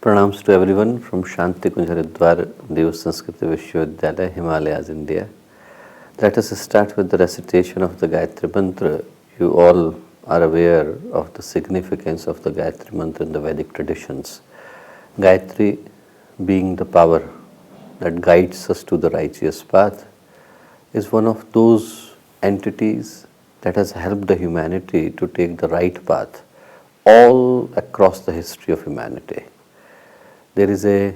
Pranams to everyone from Shantikunj, Dev Sanskrit Vishwavidyalaya, Himalayas, India. Let us start with the recitation of the Gayatri Mantra. You all are aware of the significance of the Gayatri Mantra in the Vedic traditions. Gayatri being the power that guides us to the righteous path is one of those entities that has helped the humanity to take the right path all across the history of humanity. There is a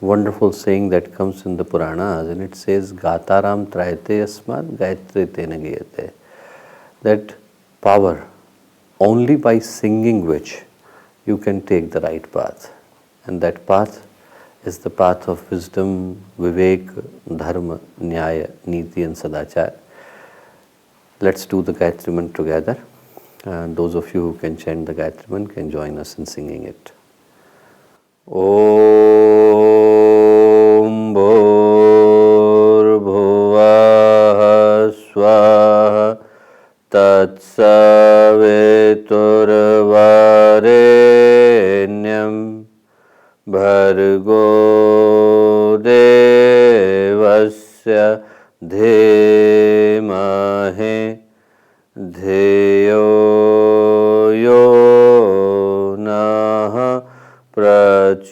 wonderful saying that comes in the Puranas and it says, Gataram trayate asmat Gayatri tena giyate. That power, only by singing which you can take the right path. And that path is the path of wisdom, vivek, dharma, nyaya, niti and sadachar. Let's do the Gayatri Mantra together. And those of you who can chant the Gayatri Mantra can join us in singing it. Om Bhurvubhuvaha Swaha Tatsaviturvarenyam Bhargo Devasya Dhimahi Dhiyo Yo Naha Prachodaya.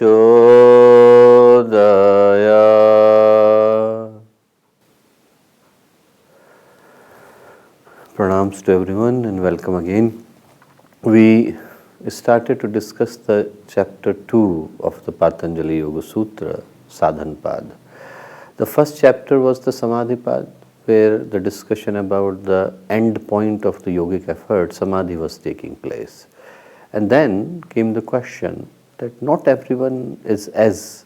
Pranams to everyone and welcome again. We started to discuss the chapter 2 of the Patanjali Yog Sutra, Sadhana. The first chapter was the Samadhi Pad, where the discussion about the end point of the yogic effort, Samadhi, was taking place. And then came the question that not everyone is as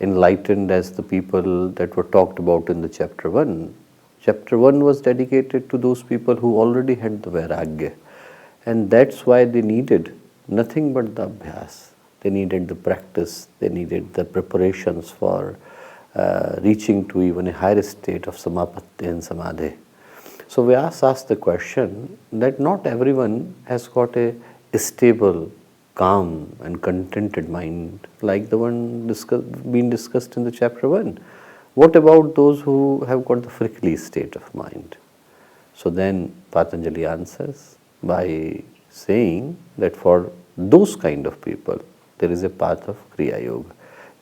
enlightened as the people that were talked about in the chapter 1. Chapter 1 was dedicated to those people who already had the Vairagya. And that's why they needed nothing but the abhyas. They needed the practice, they needed the preparations for reaching to even a higher state of samapatti and samadhi. So Vyāsa asked the question that not everyone has got a stable, calm and contented mind like the one being discussed in the chapter 1. What about those who have got the prickly state of mind? So then Patanjali answers by saying that for those kind of people, there is a path of Kriya Yoga.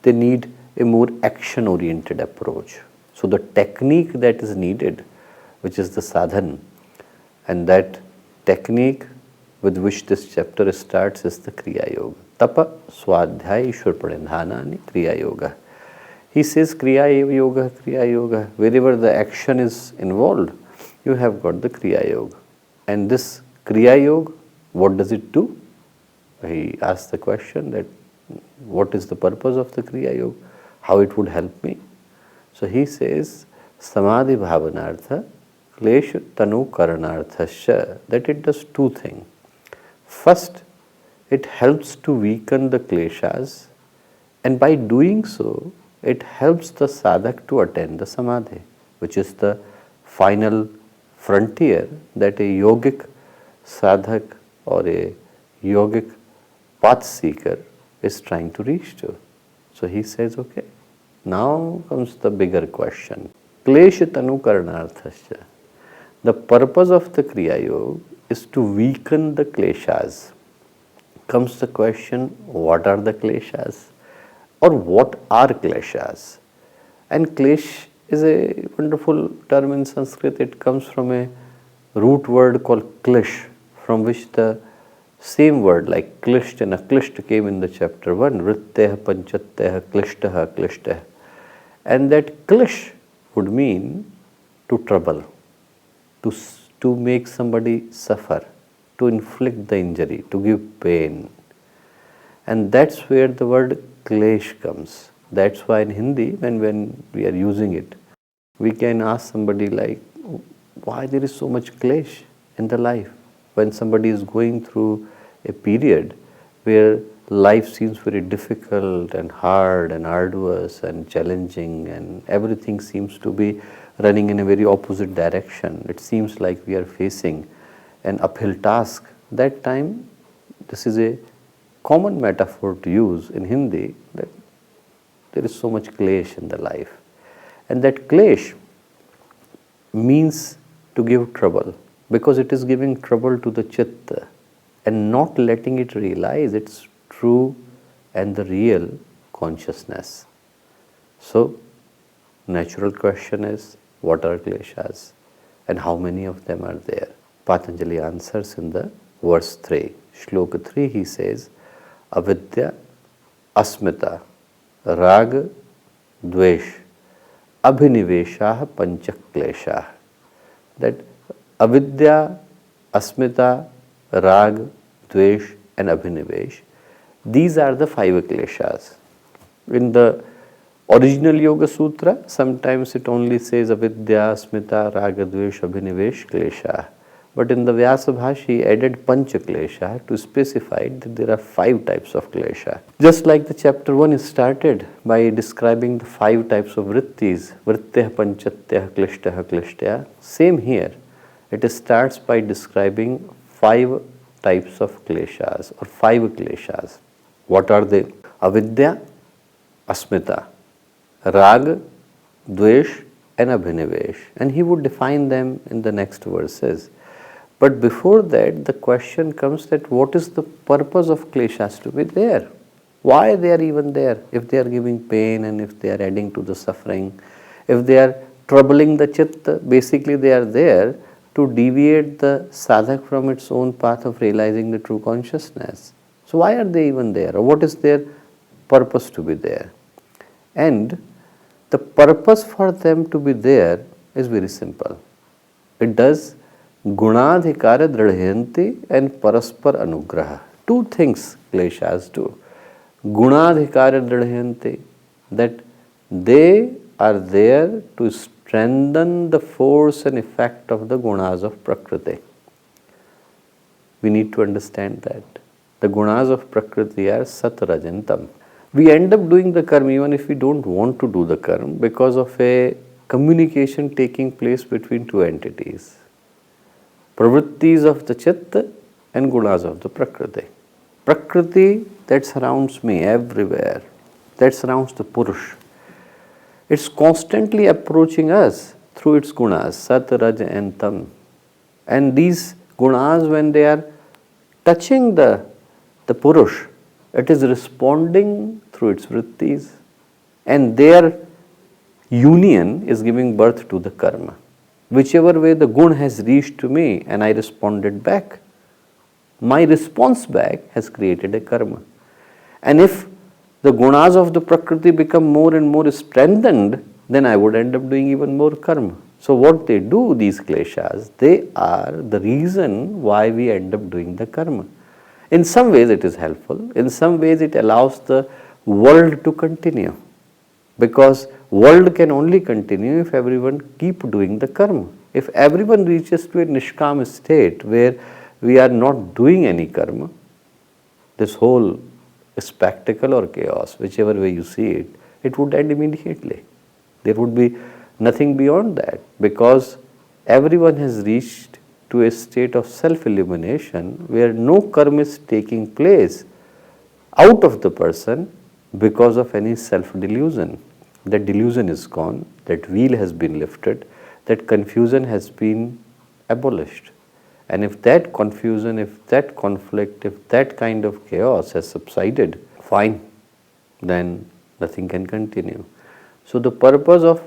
They need a more action-oriented approach. So the technique that is needed, which is the sadhana, and that technique with which this chapter starts is the Kriya Yoga. Tapa, Swadhyaya, Ishwar Pranidhanani, Kriya Yoga. He says Kriya Yoga, Kriya Yoga. Wherever the action is involved, you have got the Kriya Yoga. And this Kriya Yoga, what does it do? He asked the question that what is the purpose of the Kriya Yoga? How it would help me? So he says Samadhi Bhavanartha Klesha Tanu Karanarthasya, that it does two things. First, it helps to weaken the kleshas, and by doing so, it helps the sadhak to attain the samadhi, which is the final frontier that a yogic sadhak or a yogic path seeker is trying to reach to. So he says, okay, now comes the bigger question. Klesha Tanu Karanarthasya. The purpose of the Kriya Yoga is to weaken the kleshas. Comes the question, what are the kleshas? Or what are kleshas? And klesh is a wonderful term in Sanskrit. It comes from a root word called klish, from which the same word like klisht and aklisht came in the chapter 1. Vritteh, panchatteh, klishtah, klishtah. And that klish would mean to trouble, to make somebody suffer, to inflict the injury, to give pain. And that's where the word klesh comes. That's why in Hindi, when we are using it, we can ask somebody like, why there is so much klesh in the life? When somebody is going through a period where life seems very difficult and hard and arduous and challenging and everything seems to be running in a very opposite direction. It seems like we are facing an uphill task. That time, this is a common metaphor to use in Hindi, that there is so much klesh in the life. And that klesh means to give trouble, because it is giving trouble to the chitta and not letting it realize its true and the real consciousness. So, natural question is, what are kleshas and how many of them are there? Patanjali answers in the verse 3. Shloka 3 he says, avidya, asmita, rag, dvesh, abhiniveshah pancha kleshah. That avidya, asmita, rag, dvesh and abhinivesh, these are the 5 kleshas. In the original Yoga Sutra, sometimes it only says avidya, asmita, raga, dvesh, abhinivesh, klesha. But in the Vyāsa Bhāshya, he added pancha klesha to specify that there are 5 types of klesha. Just like the chapter 1 is started by describing the 5 types of vrittis, vrittya, panchatyah, klishtah, klishtya. Same here, it starts by describing 5 types of kleshas or 5 kleshas. What are they? Avidya, asmita, rag, dvesh and abhinivesh. And he would define them in the next verses. But before that, the question comes that what is the purpose of kleshas to be there? Why they are even there? If they are giving pain and if they are adding to the suffering, if they are troubling the chitta, basically they are there to deviate the sadhak from its own path of realizing the true consciousness. So why are they even there? Or what is their purpose to be there? And the purpose for them to be there is very simple. It does gunadhikara dridhayanti and paraspar anugraha. 2 things kleshas do. Gunadhikara dridhayanti, that they are there to strengthen the force and effect of the gunas of Prakriti. We need to understand that. The gunas of Prakriti are sat, raj and tam. We end up doing the karma even if we don't want to do the karma because of a communication taking place between 2 entities. Pravrittis of the chitta and gunas of the Prakriti. Prakriti that surrounds me everywhere, that surrounds the Purush. It's constantly approaching us through its gunas, sat, raj and tam. And these gunas, when they are touching the Purush, it is responding through its vrittis, and their union is giving birth to the karma. Whichever way the gun has reached to me and I responded back, my response back has created a karma. And if the gunas of the Prakriti become more and more strengthened, then I would end up doing even more karma. So what they do, these kleshas, they are the reason why we end up doing the karma. In some ways it is helpful, in some ways it allows the world to continue. Because world can only continue if everyone keep doing the karma. If everyone reaches to a nishkam state where we are not doing any karma, this whole spectacle or chaos, whichever way you see it, it would end immediately. There would be nothing beyond that, because everyone has reached to a state of self-illumination where no karma is taking place out of the person because of any self-delusion. That delusion is gone, that veil has been lifted, that confusion has been abolished. And if that confusion, if that conflict, if that kind of chaos has subsided, fine, then nothing can continue. So the purpose of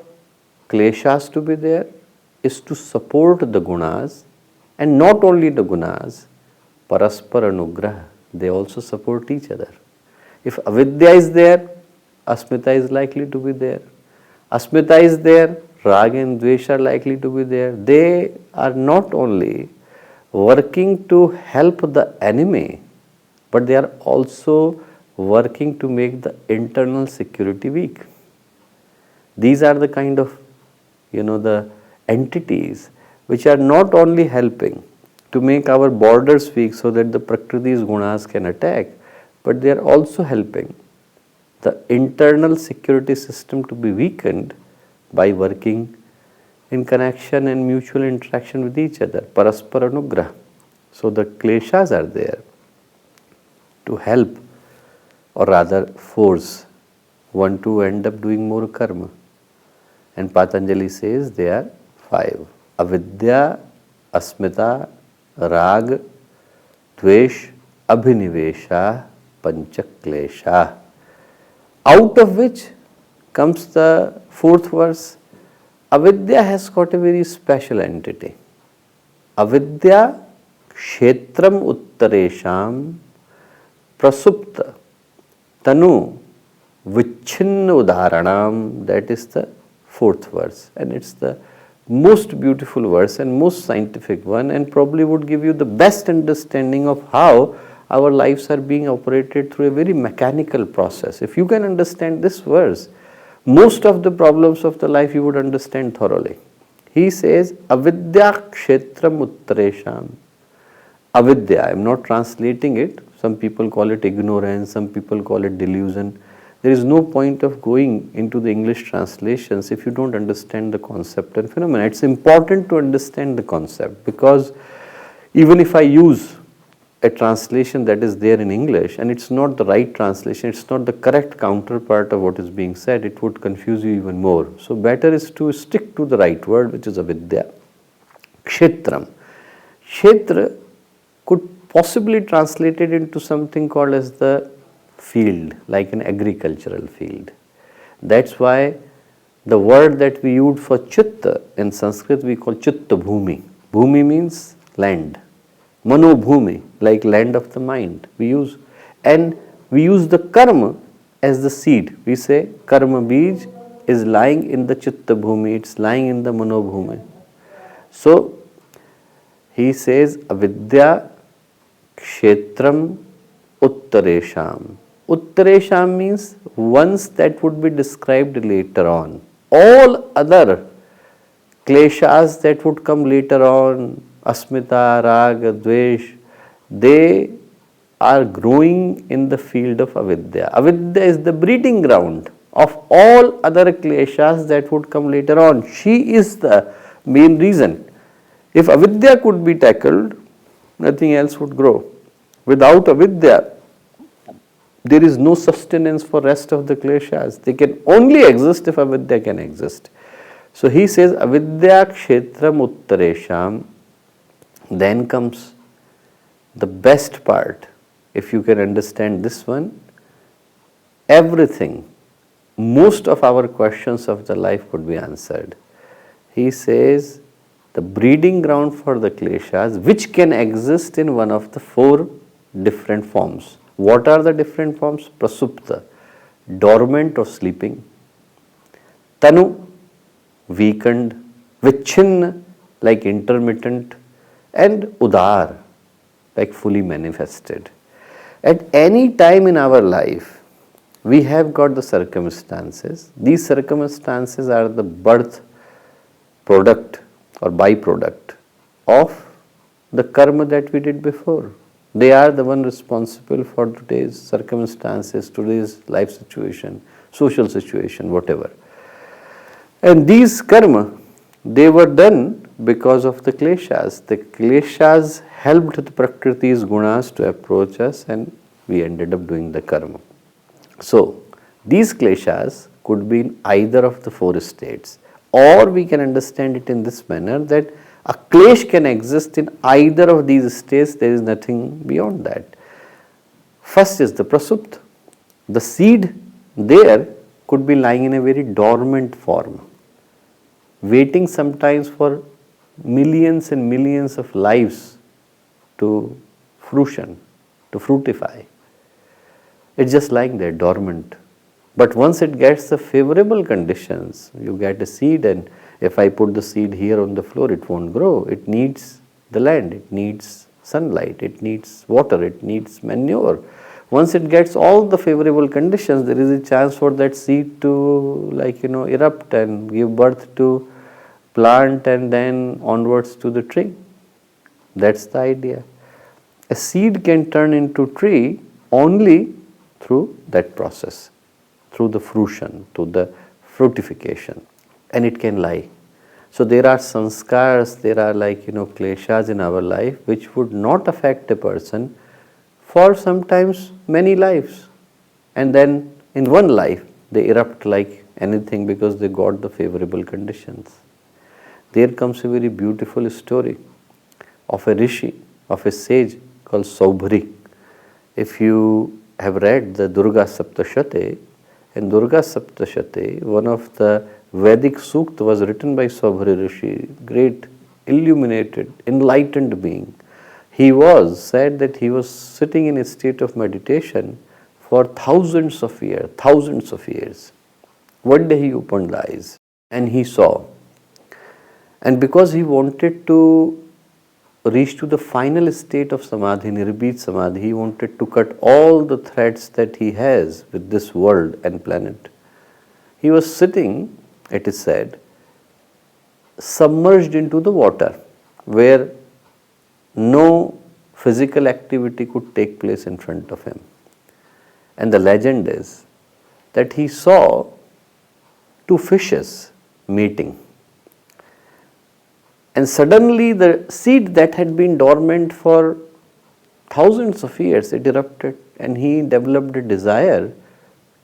kleshas to be there is to support the gunas, and not only the gunas, paraspar anugraha, they also support each other. If avidya is there, asmita is likely to be there. Asmita is there, raga and dvesha are likely to be there. They are not only working to help the enemy, but they are also working to make the internal security weak. These are the kind of, the entities which are not only helping to make our borders weak so that the Prakriti's gunas can attack, but they are also helping the internal security system to be weakened by working in connection and mutual interaction with each other, paraspara anugraha. So the kleshas are there to help or rather force one to end up doing more karma. And Patanjali says they are 5. Avidya, asmita, rag, dvesh, abhinivesha, panchaklesha. Out of which comes the 4th verse. Avidya has got a very special entity. Avidya kshetram uttaresham prasupta tanu vichchinna udharanam. That is the 4th verse, and it's the most beautiful verse and most scientific one, and probably would give you the best understanding of how our lives are being operated through a very mechanical process. If you can understand this verse, most of the problems of the life you would understand thoroughly. He says, Avidya kshetram uttaresham. Avidya, I am not translating it. Some people call it ignorance, some people call it delusion. There is no point of going into the English translations if you don't understand the concept and phenomena. It's important to understand the concept, because even if I use a translation that is there in English and it's not the right translation, it's not the correct counterpart of what is being said, it would confuse you even more. So better is to stick to the right word, which is avidya. Kshetram. Kshetra could possibly translate it into something called as the field, like an agricultural field. That's why the word that we use for chitta in Sanskrit we call chitta bhumi. Bhumi means land. Mano bhumi, like land of the mind, we use. And we use the karma as the seed. We say karma bij is lying in the chitta bhumi, it's lying in the mano bhumi. So he says avidya kshetram uttaresham. Uttaresham means ones that would be described later on. All other kleshas that would come later on, asmita, raga, dvesh, they are growing in the field of avidya. Avidya is the breeding ground of all other kleshas that would come later on. She is the main reason. If avidya could be tackled, nothing else would grow. Without avidya, there is no sustenance for rest of the kleshas. They can only exist if avidya can exist. So he says avidya kshetram uttaresham. Then comes the best part. If you can understand this one, everything, most of our questions of the life could be answered. He says the breeding ground for the kleshas, which can exist in one of the 4 different forms. What are the different forms? Prasupta, dormant or sleeping. Tanu, weakened. Vichchinna, like intermittent. And udar, like fully manifested. At any time in our life, we have got the circumstances. These circumstances are the birth product or byproduct of the karma that we did before. They are the one responsible for today's circumstances, today's life situation, social situation, whatever. And these karma, they were done because of the kleshas. The kleshas helped the Prakriti's gunas to approach us, and we ended up doing the karma. So, these kleshas could be in either of the 4 states, or we can understand it in this manner that a klesh can exist in either of these states, there is nothing beyond that. First is the prasupta. The seed there could be lying in a very dormant form, waiting sometimes for millions and millions of lives to fruition, to fructify. It's just lying there dormant. But once it gets the favorable conditions, you get a seed, and if I put the seed here on the floor, it won't grow. It needs the land, it needs sunlight, it needs water, it needs manure. Once it gets all the favorable conditions, there is a chance for that seed to erupt and give birth to plant and then onwards to the tree. That's the idea. A seed can turn into tree only through that process, through the fruition, through the fructification, and it can lie. So there are sanskars, there are kleshas in our life which would not affect a person for sometimes many lives, and then in one life they erupt like anything because they got the favorable conditions. There comes a very beautiful story of a rishi, of a sage called Saubhari. If you have read the Durga Saptashati, in Durga Saptashati, one of the Vedic Sukta was written by Saubhari Rishi, great illuminated, enlightened being. He said that he was sitting in a state of meditation for thousands of years. One day he opened the eyes and he saw. And because he wanted to reach to the final state of Samadhi, Nirbit Samadhi, he wanted to cut all the threads that he has with this world and planet. He was sitting, it is said, submerged into the water where no physical activity could take place in front of him. And the legend is that he saw two fishes mating. And suddenly the seed that had been dormant for thousands of years, it erupted and he developed a desire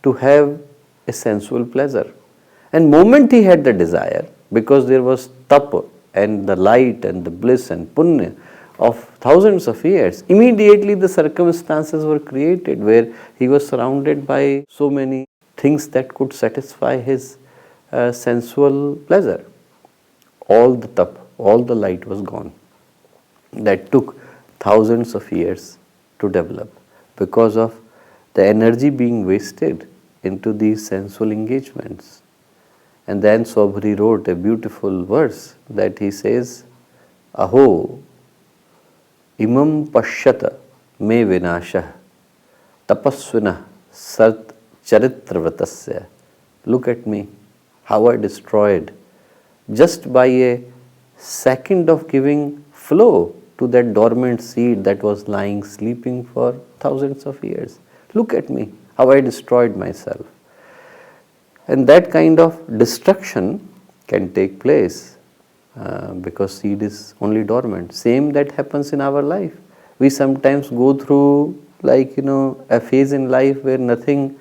to have a sensual pleasure. And moment he had the desire, because there was tapa and the light and the bliss and punya of thousands of years, immediately the circumstances were created where he was surrounded by so many things that could satisfy his sensual pleasure. All the tapa, all the light was gone. That took thousands of years to develop because of the energy being wasted into these sensual engagements. And then Saubhari wrote a beautiful verse that he says, Aho imam pashyata me vinashah tapasvina sat charitravatasya. Look at me, how I destroyed just by a second of giving flow to that dormant seed that was lying sleeping for thousands of years. Look at me, how I destroyed myself. And that kind of destruction can take place because seed is only dormant. Same that happens in our life. We sometimes go through a phase in life where nothing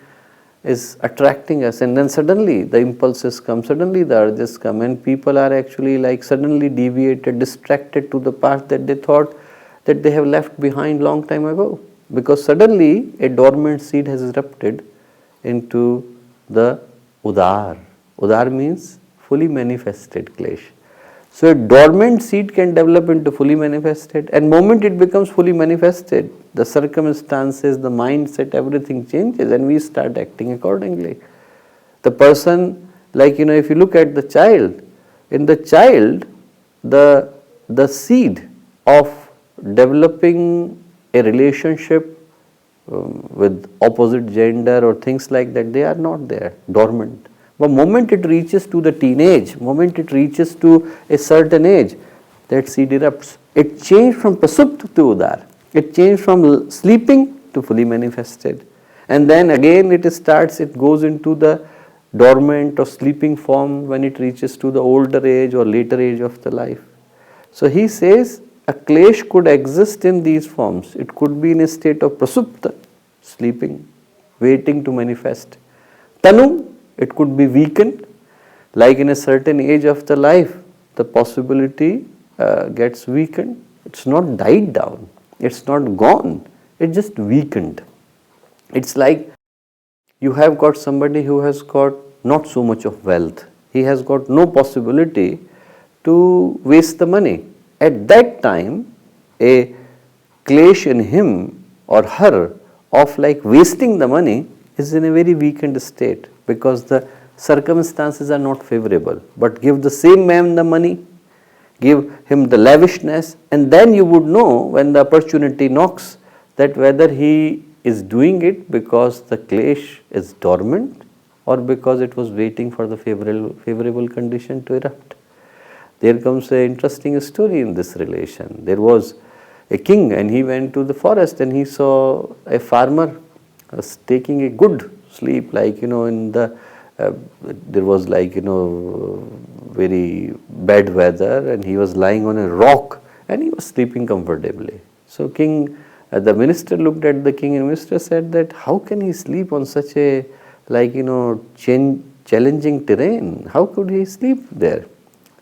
is attracting us, and then suddenly the impulses come, suddenly the urges come, and people are actually suddenly deviated, distracted to the path that they thought that they have left behind long time ago, because suddenly a dormant seed has erupted into the udar. Udar means fully manifested klesh. So a dormant seed can develop into fully manifested, and moment it becomes fully manifested, the circumstances, the mindset, everything changes and we start acting accordingly. The person, if you look at the child, in the child, the seed of developing a relationship with opposite gender or things like that, they are not there, dormant. But moment it reaches to the teenage, moment it reaches to a certain age, that seed erupts. It changed from prasupta to udar. It changed from sleeping to fully manifested. And then again it goes into the dormant or sleeping form when it reaches to the older age or later age of the life. So he says a klesh could exist in these forms. It could be in a state of prasupta, sleeping, waiting to manifest. Tanu, it could be weakened, like in a certain age of the life, the possibility gets weakened. It's not died down, it's not gone, it's just weakened. It's like you have got somebody who has got not so much of wealth, he has got no possibility to waste the money. At that time, a klesh in him or her of wasting the money is in a very weakened state, because the circumstances are not favorable. But give the same man the money, give him the lavishness, and then you would know when the opportunity knocks that whether he is doing it because the klesh is dormant or because it was waiting for the favorable condition to erupt. There comes an interesting story in this relation. There was a king and he went to the forest and he saw a farmer taking a good sleep, in the there was very bad weather and he was lying on a rock and he was sleeping comfortably. So king the minister looked at the king, and minister said that how can he sleep on such a challenging terrain? How could he sleep there?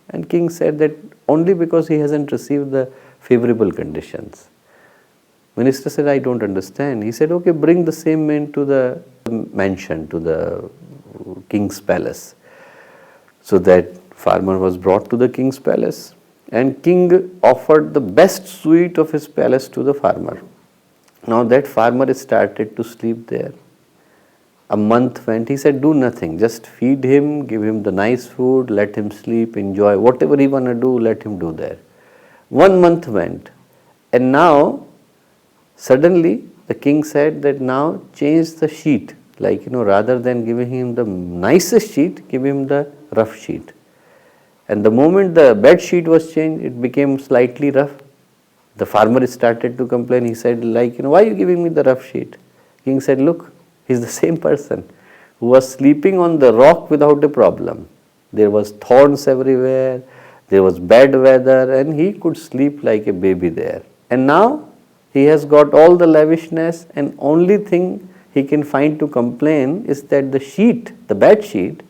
And king said that only because he hasn't received the favorable conditions. Minister said, I don't understand. He said, okay, bring the same man to the mansion, to the king's palace. So that farmer was brought to the king's palace, and king offered the best suite of his palace to the farmer. Now that farmer started to sleep there. A month went, he said, do nothing, just feed him, give him the nice food, let him sleep, enjoy, whatever he want to do, let him do there. 1 month went, and now suddenly the king said that now change the sheet, rather than giving him the nicest sheet, give him the rough sheet. And the moment the bed sheet was changed, it became slightly rough. The farmer started to complain. He said, why are you giving me the rough sheet? King said, look, he's the same person who was sleeping on the rock without a problem. There was thorns everywhere, there was bad weather, and he could sleep like a baby there. And now he has got all the lavishness, and only thing he can find to complain is that the sheet, the bed sheet,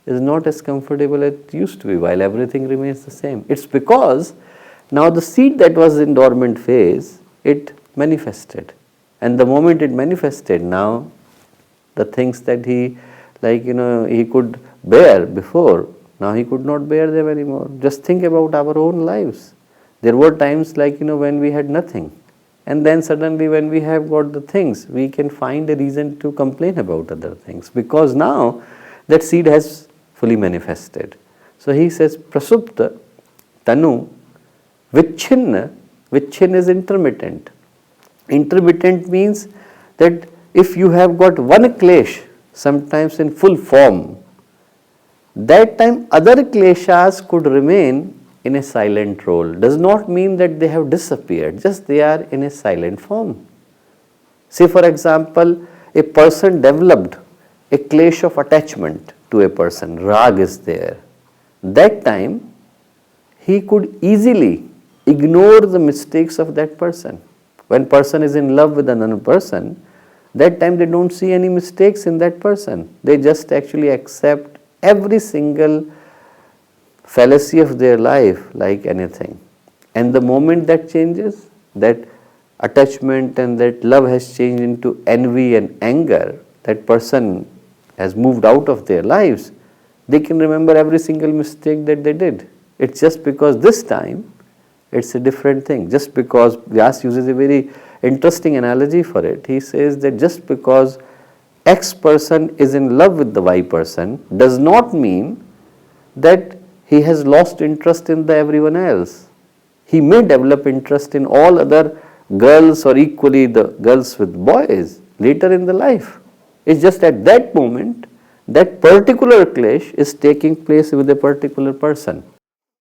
is not as comfortable as it used to be, while everything remains the same. It's because now the seed that was in dormant phase, it manifested. And the moment it manifested, now the things that he he could bear before, now he could not bear them anymore. Just think about our own lives. There were times when we had nothing, and then suddenly when we have got the things, we can find a reason to complain about other things, because now that seed has fully manifested. So he says, prasupta tanu vichinna. Vichinna is intermittent. Intermittent means that if you have got one klesh, sometimes in full form, that time other kleshas could remain in a silent role. Does not mean that they have disappeared, just they are in a silent form. Say for example, a person developed a klesh of attachment to a person, rag is there. That time he could easily ignore the mistakes of that person. When person is in love with another person, that time they don't see any mistakes in that person. They just actually accept every single fallacy of their life like anything. And the moment that changes, that attachment and that love has changed into envy and anger, that person has moved out of their lives, they can remember every single mistake that they did. It's just because this time it's a different thing. Just because Vyāsa uses a very interesting analogy for it. He says that just because X person is in love with the Y person does not mean that he has lost interest in the everyone else. He may develop interest in all other girls or equally the girls with boys later in the life. It's just at that moment that particular clash is taking place with a particular person,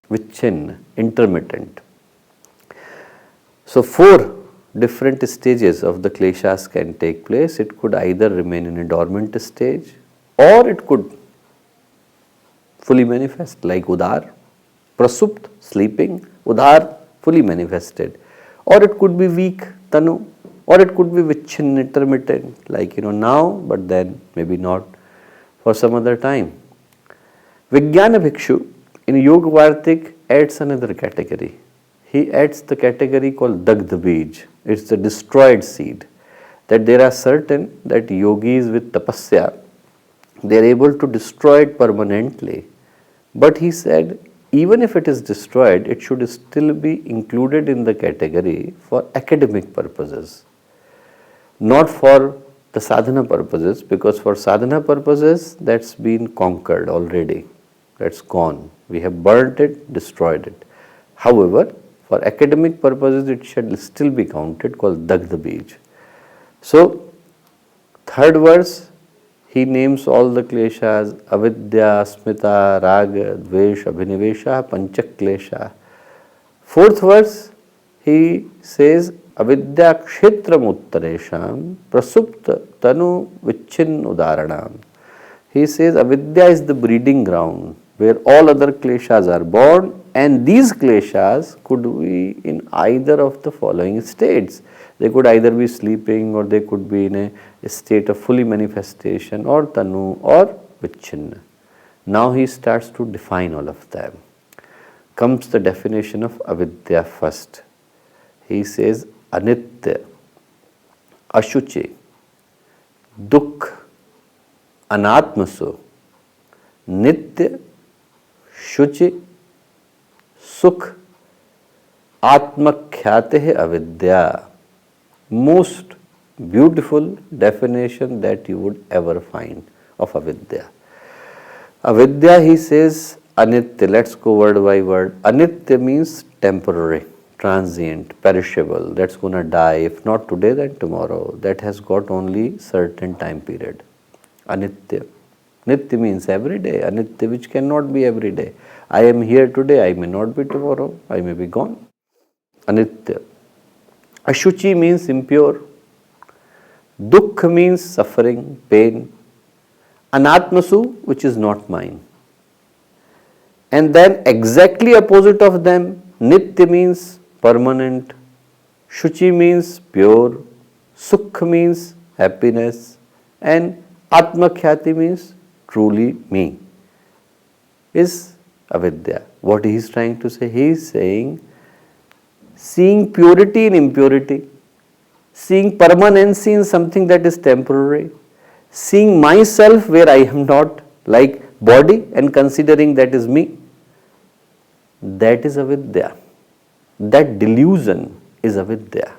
vichin, intermittent. So 4 different stages of the kleshas can take place. It could either remain in a dormant stage, or it could fully manifest like udar, prasupt, sleeping, udar, fully manifested. Or it could be weak, tanu, or it could be vichin, intermittent, like now, but then maybe not for some other time. Vijnana Bhikshu in Yoga Vartik adds another category. He adds the category called Dagdha Bij. It's the destroyed seed. That there are certain that yogis with tapasya, they are able to destroy it permanently. But he said, even if it is destroyed, it should still be included in the category for academic purposes, not for the sadhana purposes, because for sadhana purposes that's been conquered already, that's gone. We have burnt it, destroyed it. However, for academic purposes it should still be counted, called Dagdha Bij. So, 3rd verse, he names all the kleshas, avidya, smita, raga, dvesh, abhinivesha, panchak klesha. 4th verse, he says, avidya kshetram uttaresham, prasupta tanu vichin udaranam. He says avidya is the breeding ground where all other kleshas are born, and these kleshas could be in either of the following states. They could either be sleeping or they could be in a state of fully manifestation or tanu or vichhinna. Now he starts to define all of them. Comes the definition of avidya first. He says anitya, ashuchi, dukh, anatmasu, nitya, shuchi, sukh, atmakhyate avidya. Most beautiful definition that you would ever find of avidya. Avidya, he says, anitya. Let's go word by word. Anitya means temporary, transient, perishable. That's going to die. If not today, then tomorrow. That has got only certain time period. Anitya. Nitya means every day. Anitya, which cannot be every day. I am here today. I may not be tomorrow. I may be gone. Anitya. Ashuchi means impure. Dukh means suffering, pain. Anatmasu, which is not mine. And then exactly opposite of them, Nitya means permanent, Shuchi means pure, Sukh means happiness, and Atmakhyati means truly me, is avidya. What he is trying to say? He is saying, seeing purity in impurity, seeing permanency in something that is temporary, seeing myself where I am not, like body, and considering that is me, that is avidya. That delusion is avidya.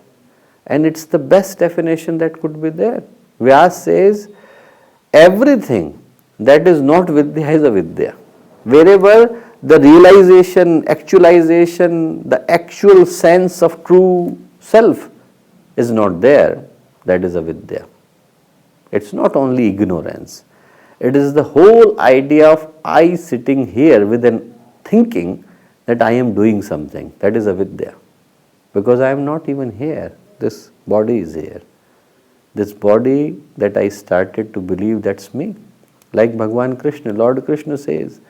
And it's the best definition that could be there. Vyāsa says, everything that is not vidya is avidya. Wherever the realization, actualization, the actual sense of true self is not there, that is avidya. It's not only ignorance. It is the whole idea of I sitting here with an thinking that I am doing something. That is avidya. Because I am not even here. This body is here. This body that I started to believe, that's me. Like Bhagavan Krishna, Lord Krishna says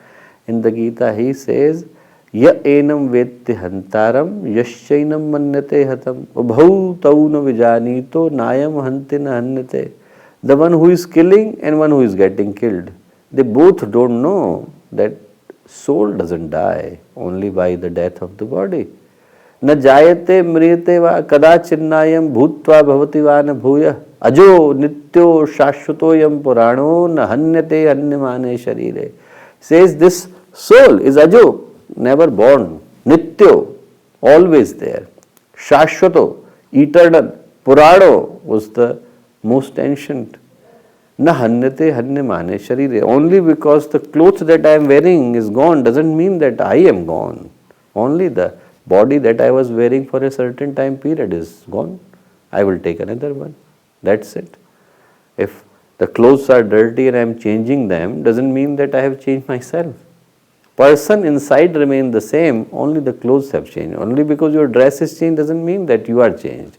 in the Gita, he says, Ya enam vetti hantaram yaschainam manyate hatam ubhau tauna vijanito nayam hantina hanyate. The one who is killing and one who is getting killed, they both don't know that soul doesn't die only by the death of the body. Na jayate mriyate va kadachinnayam bhutva bhavati va na bhuya ajo nityo shashvatoyam purano na hanyate hanyamane sharire. Says this soul is ajo, never born, nityo, always there, shashvato, eternal, purano was the most ancient. Na hanyate hanyamane sharire. Only because the clothes that I am wearing is gone doesn't mean that I am gone. Only the body that I was wearing for a certain time period is gone. I will take another one. That's it. If the clothes are dirty and I am changing them, doesn't mean that I have changed myself. Person inside remain the same, only the clothes have changed. Only because your dress is changed doesn't mean that you are changed.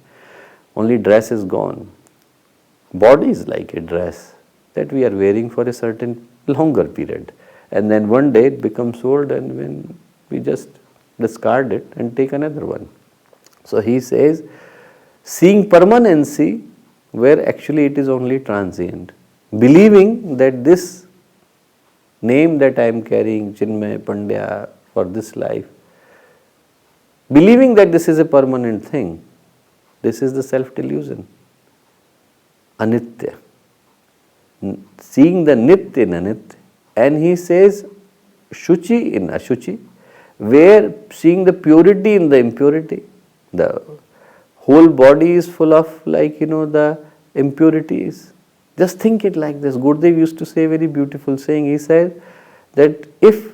Only dress is gone. Body is like a dress that we are wearing for a certain longer period, and then one day it becomes old and when we just discard it and take another one. So he says, seeing permanency where actually it is only transient, believing that this name that I am carrying, Chinmay Pandya, for this life, believing that this is a permanent thing, this is the self-delusion. Anitya. Seeing the nitya in anitya. And he says, shuchi in ashuchi, where seeing the purity in the impurity. The whole body is full of the impurities. Just think it like this. Gurudev used to say a very beautiful saying. He said that if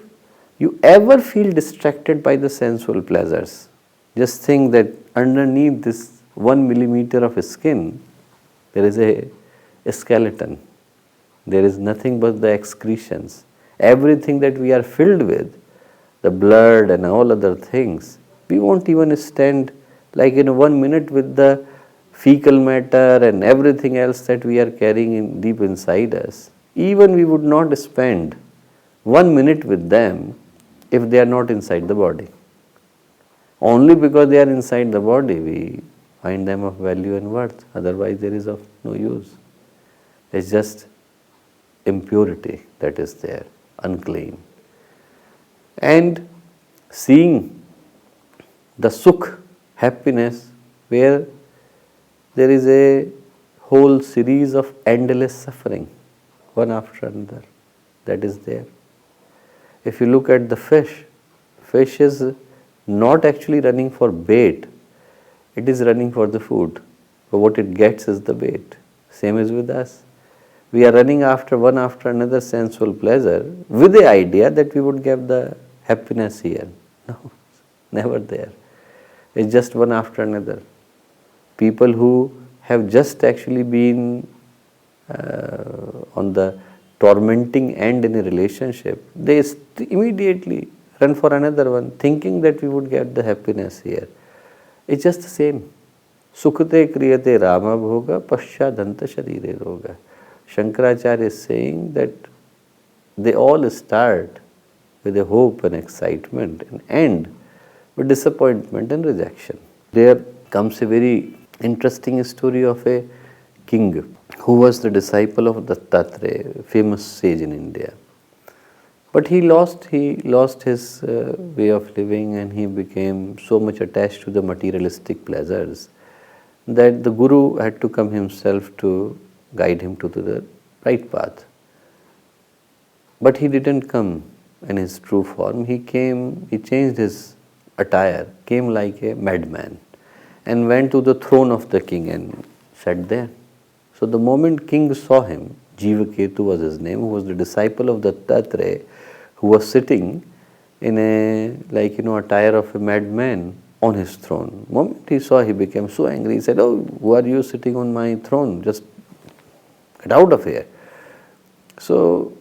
you ever feel distracted by the sensual pleasures, just think that underneath this 1 millimeter of skin, there is a skeleton. There is nothing but the excretions. Everything that we are filled with, the blood and all other things, we won't even stand 1 minute with the fecal matter and everything else that we are carrying deep inside us. Even we would not spend 1 minute with them if they are not inside the body. Only because they are inside the body we find them of value and worth. Otherwise there is of no use. It's just impurity that is there, unclean. And seeing the sukh, happiness, where there is a whole series of endless suffering, one after another, that is there. If you look at the fish is not actually running for bait, it is running for the food. But what it gets is the bait. Same is with us. We are running after one after another sensual pleasure with the idea that we would get the happiness here. No, never there. It's just one after another. People who have just actually been on the tormenting end in a relationship, they immediately run for another one, thinking that we would get the happiness here. It's just the same. Sukhate kriyate rama bhoga paschadanta sharire roga. Shankaracharya is saying that they all start with a hope and excitement and end with disappointment and rejection. There comes a very interesting story of a king who was the disciple of Dattatreya, famous sage in India. But he lost his way of living, and he became so much attached to the materialistic pleasures that the Guru had to come himself to guide him to the right path. But he didn't come in his true form. He changed his attire, came like a madman, and went to the throne of the king and sat there. So the moment king saw him, Jivaketu was his name, who was the disciple of Dattatreya, who was sitting in a attire of a madman on his throne. The moment he saw, he became so angry. He said, "Oh, who are you sitting on my throne? Just get out of here." So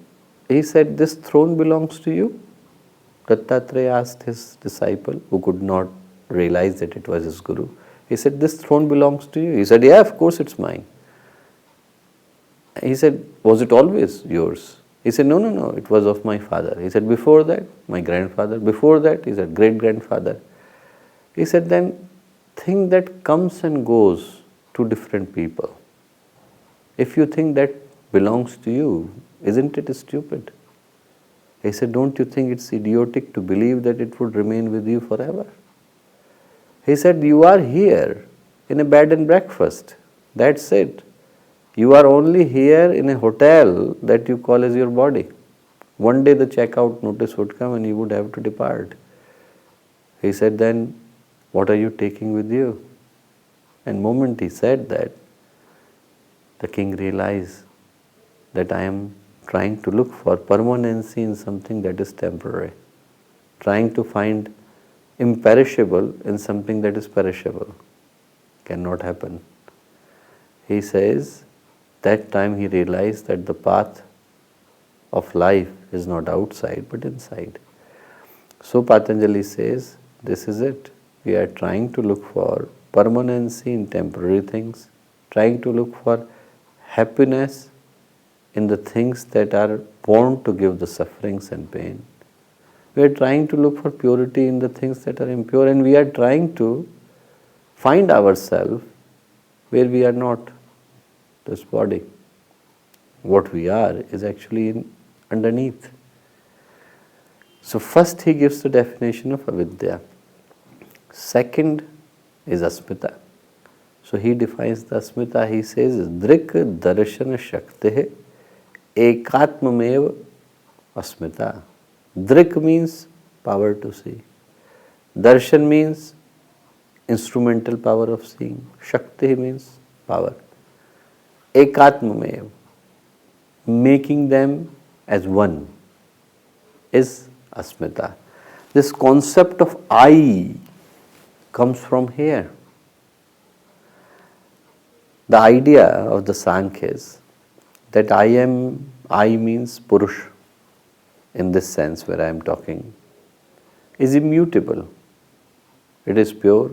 he said, "This throne belongs to you?" Dattatreya asked his disciple, who could not realize that it was his guru. He said, "This throne belongs to you?" He said, "Yeah, of course it's mine." He said, "Was it always yours?" He said, No, it was of my father." He said, "Before that, my grandfather." "Before that," he said, "great-grandfather." He said, "Then thing that comes and goes to different people, if you think that belongs to you, isn't it stupid?" He said, "Don't you think it's idiotic to believe that it would remain with you forever?" He said, "You are here in a bed and breakfast. That's it. You are only here in a hotel that you call as your body. One day the checkout notice would come and you would have to depart." He said, "Then what are you taking with you?" And the moment he said that, the king realized that I am trying to look for permanency in something that is temporary, trying to find imperishable in something that is perishable. Cannot happen. He says, that time he realized that the path of life is not outside but inside. So Patanjali says, this is it. We are trying to look for permanency in temporary things, trying to look for happiness in the things that are born to give the sufferings and pain. We are trying to look for purity in the things that are impure, and we are trying to find ourselves where we are not, this body. What we are is actually underneath. So first he gives the definition of avidya. Second is asmita. So he defines the asmita. He says, Drik darshana shakti ekatmamev asmita. Drik means power to see. Darshan means instrumental power of seeing. Shakti means power. Ekatmamev, making them as one, is asmita. This concept of I comes from here. The idea of the Sankhya is that I means Purush, in this sense where I am talking, is immutable. It is pure,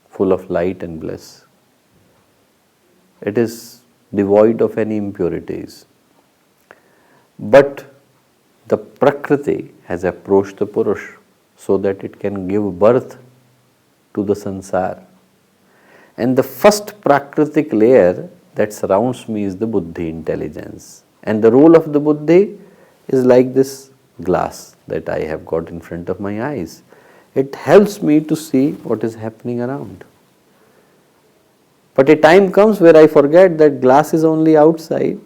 full of light and bliss. It is devoid of any impurities. But the Prakriti has approached the Purush so that it can give birth to the sansar. And the first Prakritic layer that surrounds me is the Buddhi, intelligence. And the role of the Buddhi is like this glass that I have got in front of my eyes. It helps me to see what is happening around. But a time comes where I forget that glass is only outside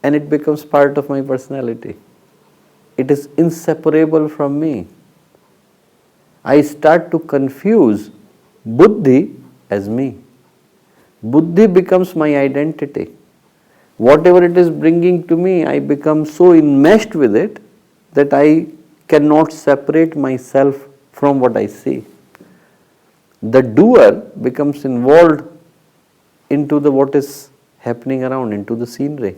and it becomes part of my personality. It is inseparable from me. I start to confuse Buddhi as me. Buddhi becomes my identity. Whatever it is bringing to me, I become so enmeshed with it that I cannot separate myself from what I see. The doer becomes involved into what is happening around, into the scenery.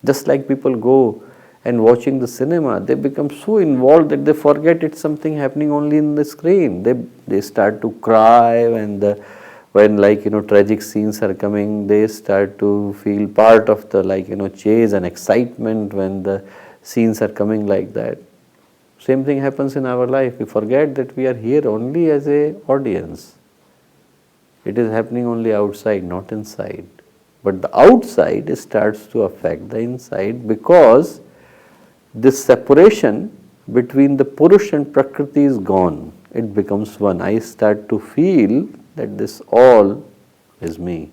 Just like people go and watching the cinema, they become so involved that they forget it's something happening only in the screen. They start to cry when tragic scenes are coming. They start to feel part of the chase and excitement when the scenes are coming like that. Same thing happens in our life. We forget that we are here only as an audience. It is happening only outside, not inside. But the outside starts to affect the inside because this separation between the Purush and Prakriti is gone. It becomes one. I start to feel that this all is me.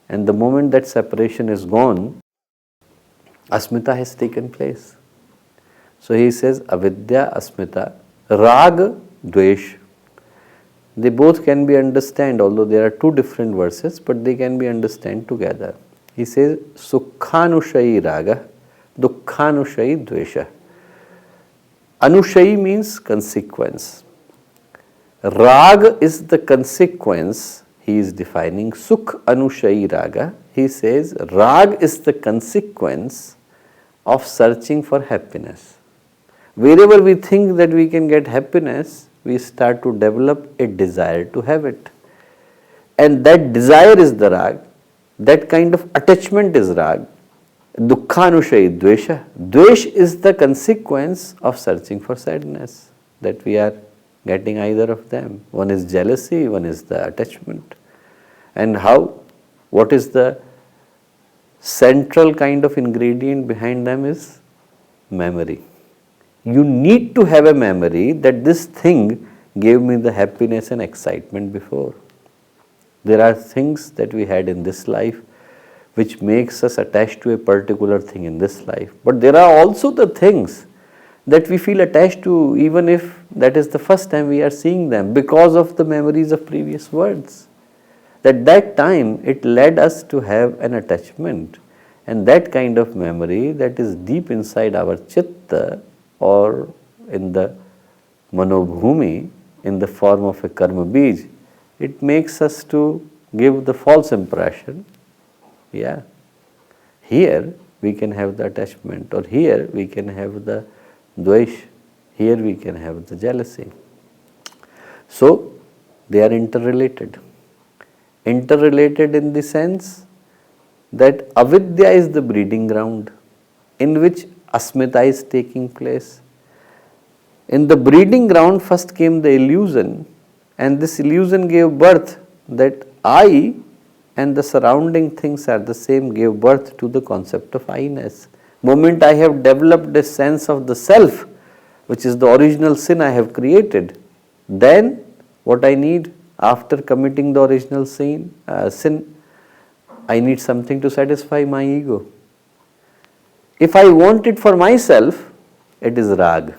And the moment that separation is gone, asmita has taken place. So he says, avidya, asmita, rag, dvesh. They both can be understood, although there are two different verses, but they can be understood together. He says, sukhanushayi raga, dukkhanushayi dvesha. Anushayi means consequence. Rag is the consequence he is defining. Sukh anushayi raga. He says, rag is the consequence of searching for happiness. Wherever we think that we can get happiness, we start to develop a desire to have it. And that desire is the rag. That kind of attachment is rag. Dukkhanushayi dvesha. Dvesh is the consequence of searching for sadness. That we are getting either of them. One is jealousy, one is the attachment. And how? What is the central kind of ingredient behind them is memory. You need to have a memory that this thing gave me the happiness and excitement before. There are things that we had in this life which makes us attached to a particular thing in this life. But there are also the things that we feel attached to even if that is the first time we are seeing them because of the memories of previous words. That time it led us to have an attachment, and that kind of memory that is deep inside our chitta or in the manobhumi in the form of a karma bij, it makes us to give the false impression, here we can have the attachment, or here we can have the dvesh, here we can have the jealousy. So they are interrelated. Interrelated in the sense that avidya is the breeding ground in which asmita is taking place. In the breeding ground first came the illusion, and this illusion gave birth that I and the surrounding things are the same, gave birth to the concept of I-ness. Moment I have developed a sense of the self, which is the original sin I have created, then what I need after committing the original sin, I need something to satisfy my ego. If I want it for myself, it is rag.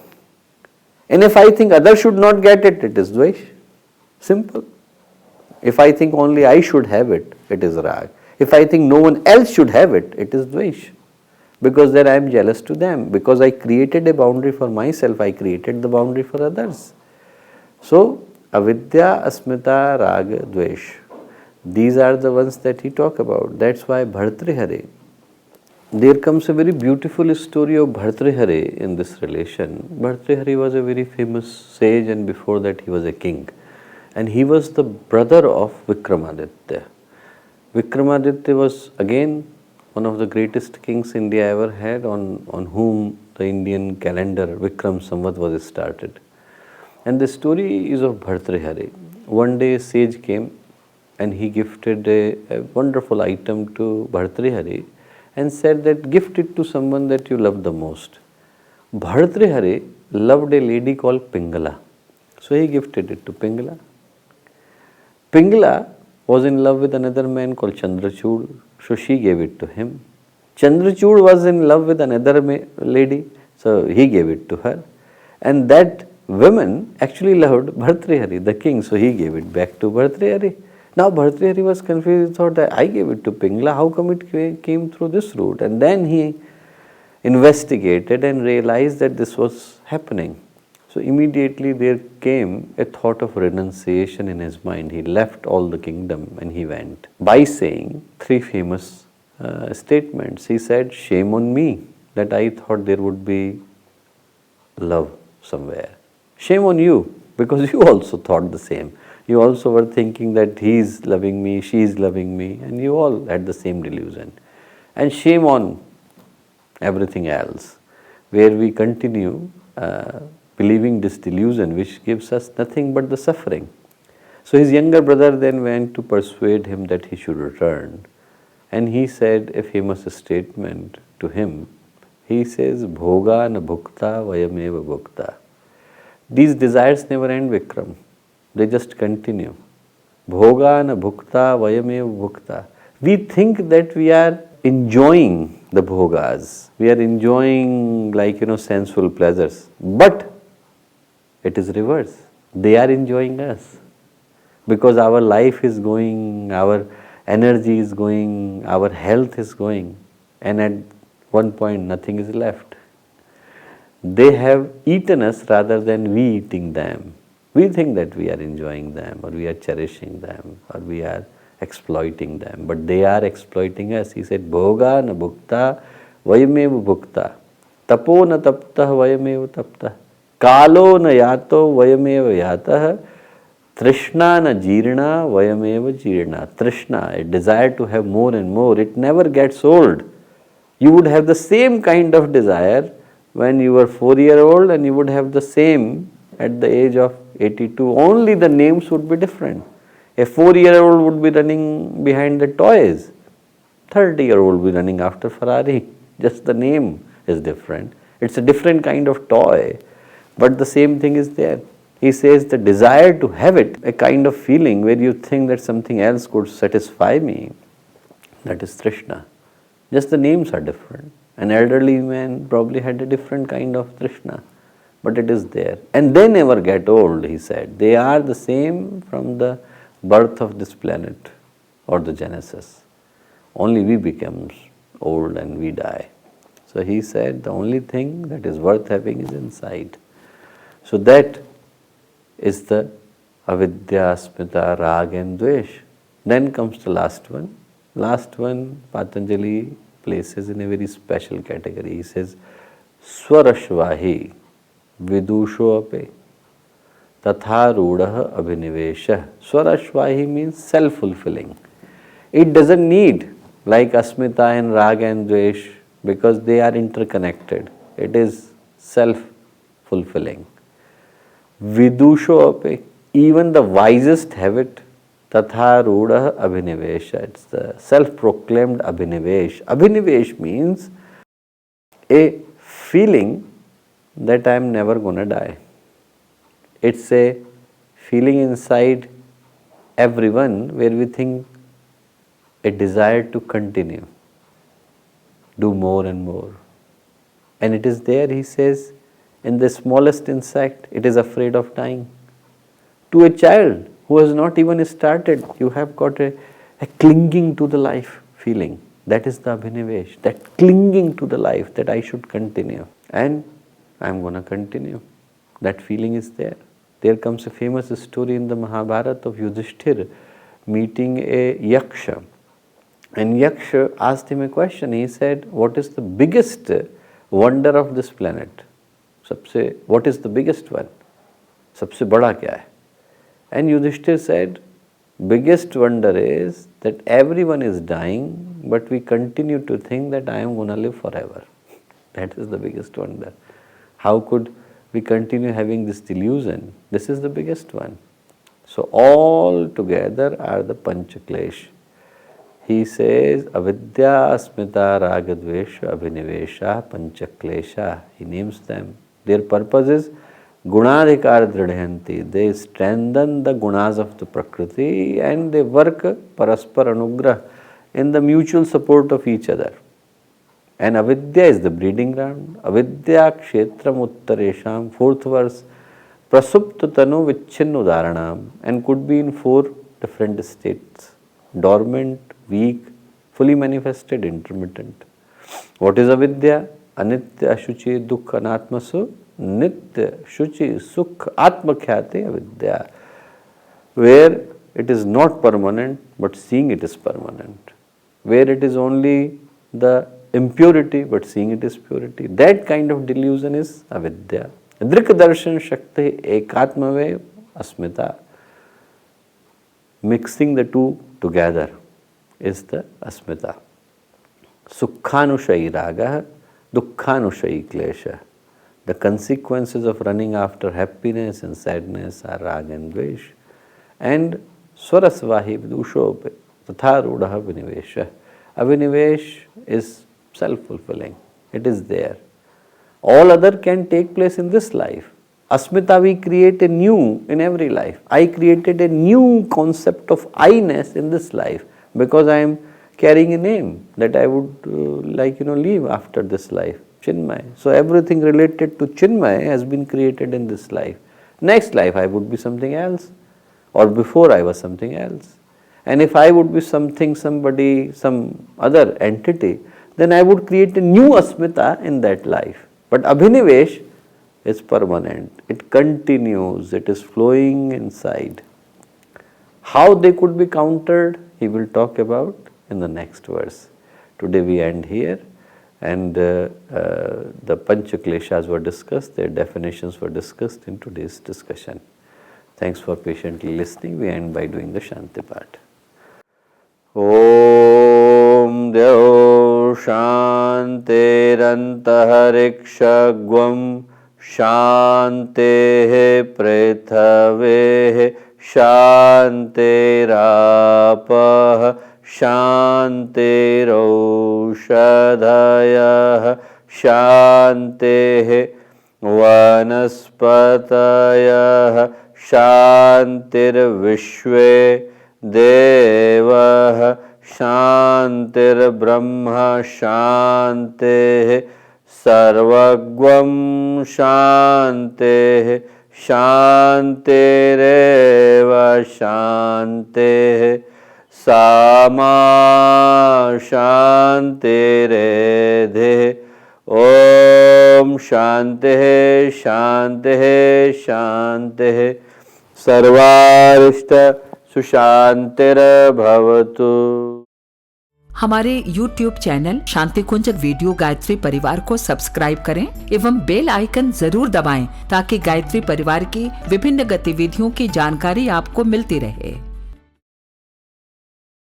And if I think others should not get it, it is dvesh. Simple. If I think only I should have it, it is rag. If I think no one else should have it, it is dvesh. Because then I am jealous to them. Because I created a boundary for myself, I created the boundary for others. So, avidya, asmita, raga, dvesh. These are the ones that he talked about. That's why Bhartrihari. There comes a very beautiful story of Bhartrihari in this relation. Bhartrihari was a very famous sage, and before that he was a king. And he was the brother of Vikramaditya. Vikramaditya was again one of the greatest kings India ever had, on whom the Indian calendar Vikram Samvat was started. And the story is of Bhartrihari. One day a sage came and he gifted a wonderful item to Bhartrihari and said that gift it to someone that you love the most. Bhartrihari loved a lady called Pingala. So he gifted it to Pingala. Pingala was in love with another man called Chandrachud, so she gave it to him. Chandrachud was in love with another lady, so he gave it to her. And that woman actually loved Bhartrihari, the king, so he gave it back to Bhartrihari. Now Bhartrihari was confused, he thought that I gave it to Pingala, how come it came through this route? And then he investigated and realized that this was happening. So immediately there came a thought of renunciation in his mind. He left all the kingdom and he went by saying three famous statements. He said, shame on me that I thought there would be love somewhere. Shame on you because you also thought the same. You also were thinking that he is loving me, she is loving me, and you all had the same delusion. And shame on everything else, where we continue believing this delusion which gives us nothing but the suffering. So his younger brother then went to persuade him that he should return. And he said a famous statement to him. He says, Bhoga na bhukta vayameva bhukta. These desires never end, Vikram. They just continue. Bhoga na bhukta vayameva bhukta. We think that we are enjoying the bhogas. We are enjoying sensual pleasures. But it is reverse. They are enjoying us. Because our life is going, our energy is going, our health is going. And at one point nothing is left. They have eaten us rather than we eating them. We think that we are enjoying them or we are cherishing them or we are exploiting them, but they are exploiting us. He said, Bhoga na bhukta vayameva bhukta, tapo na tapta vayameva tapta, kalo na yato vayameva yatah, trishna na jirna vayameva jirna. Trishna, a desire to have more and more, it never gets old. You would have the same kind of desire when you were 4-year-old and you would have the same at the age of 82. Only the names would be different. A 4-year-old would be running behind the toys. 30-year-old would be running after Ferrari. Just the name is different. It's a different kind of toy, but the same thing is there. He says the desire to have it, a kind of feeling where you think that something else could satisfy me, that is Trishna. Just the names are different. An elderly man probably had a different kind of Trishna, but it is there. And they never get old, he said. They are the same from the birth of this planet or the Genesis. Only we become old and we die. So he said the only thing that is worth having is inside. So that is the avidya, asmita, rag and dvesh. Then comes the last one. Last one Patanjali places in a very special category. He says, Swarashvahi vidusho ape tatha rudaha abhinivesha. Swarashvahi means self-fulfilling. It doesn't need like asmita and raga and dvesh because they are interconnected. It is self-fulfilling. Vidusho ape, even the wisest have it. Tatha rudaha abhinivesha. It's the self-proclaimed abhinivesh. Abhinivesh means a feeling that I am never going to die. It's a feeling inside everyone where we think a desire to continue, do more and more. And it is there, he says, in the smallest insect, it is afraid of dying. To a child who has not even started, you have got a clinging to the life feeling. That is the abhinivesh, that clinging to the life that I should continue. And I am going to continue. That feeling is there. There comes a famous story in the Mahabharata of Yudhishthir meeting a yaksha. And yaksha asked him a question. He said, what is the biggest wonder of this planet? What is the biggest one? Sabse bada kya hai? And Yudhishthir said, biggest wonder is that everyone is dying, but we continue to think that I am going to live forever. That is the biggest wonder. How could we continue having this delusion? This is the biggest one. So all together are the Panchaklesh. He says, avidya, asmita, ragadvesha, abhinivesha, panchaklesha. He names them. Their purpose is gunadhikar dridhayanti. They strengthen the gunas of the Prakriti and they work paraspar anugrah in the mutual support of each other. And avidya is the breeding ground. Avidya kshetram uttaresham, fourth verse, prasupta tanu vicchinnu dharanam, and could be in 4 different states: dormant, weak, fully manifested, intermittent. What is avidya? Anitya, ashuchi, dukkha, anatmasu, nitya, shuchi, sukha, atmakhyate avidya. Where it is not permanent, but seeing it is permanent. Where it is only the impurity, but seeing it is purity. That kind of delusion is avidya. Drik darshan shakti ekatmave asmita. Mixing the two together is the asmita. Sukhanushayi raga, dukkhanushayi klesha. The consequences of running after happiness and sadness are raga and dvesh. And swarasvahi vidushope tatha rudaha vinivesha. Avinivesh is self-fulfilling. It is there. All other can take place in this life. Asmita, we create a new in every life. I created a new concept of I-ness in this life because I am carrying a name that I would leave after this life, Chinmay. So everything related to Chinmay has been created in this life. Next life I would be something else, or before I was something else. And if I would be something, somebody, some other entity, then I would create a new asmita in that life. But abhinivesh is permanent. It continues. It is flowing inside. How they could be countered, he will talk about in the next verse. Today we end here, and the Panchakleshas were discussed, their definitions were discussed in today's discussion. Thanks for patiently listening. We end by doing the Shanti part. Om Deo Shantirantahariksha Shantehe Prithave Shantirapah Shantiroshadhaya Shantehe Vanaspataya Shantirvishve Devah Shantir Brahma Shantehe Sarvagvam Shantehe Shantireva Shantehe Sama Shantiredhe Om Shantehe Shantehe Shantehe Sarvarishta सुशांतिर भवतु। हमारे YouTube channel Shantikunj video Gayatri परिवार को subscribe करें एवं bell icon जरूर दबाएं ताकि गायत्री परिवार की विभिन्न गतिविधियों की जानकारी आपको मिलती रहे।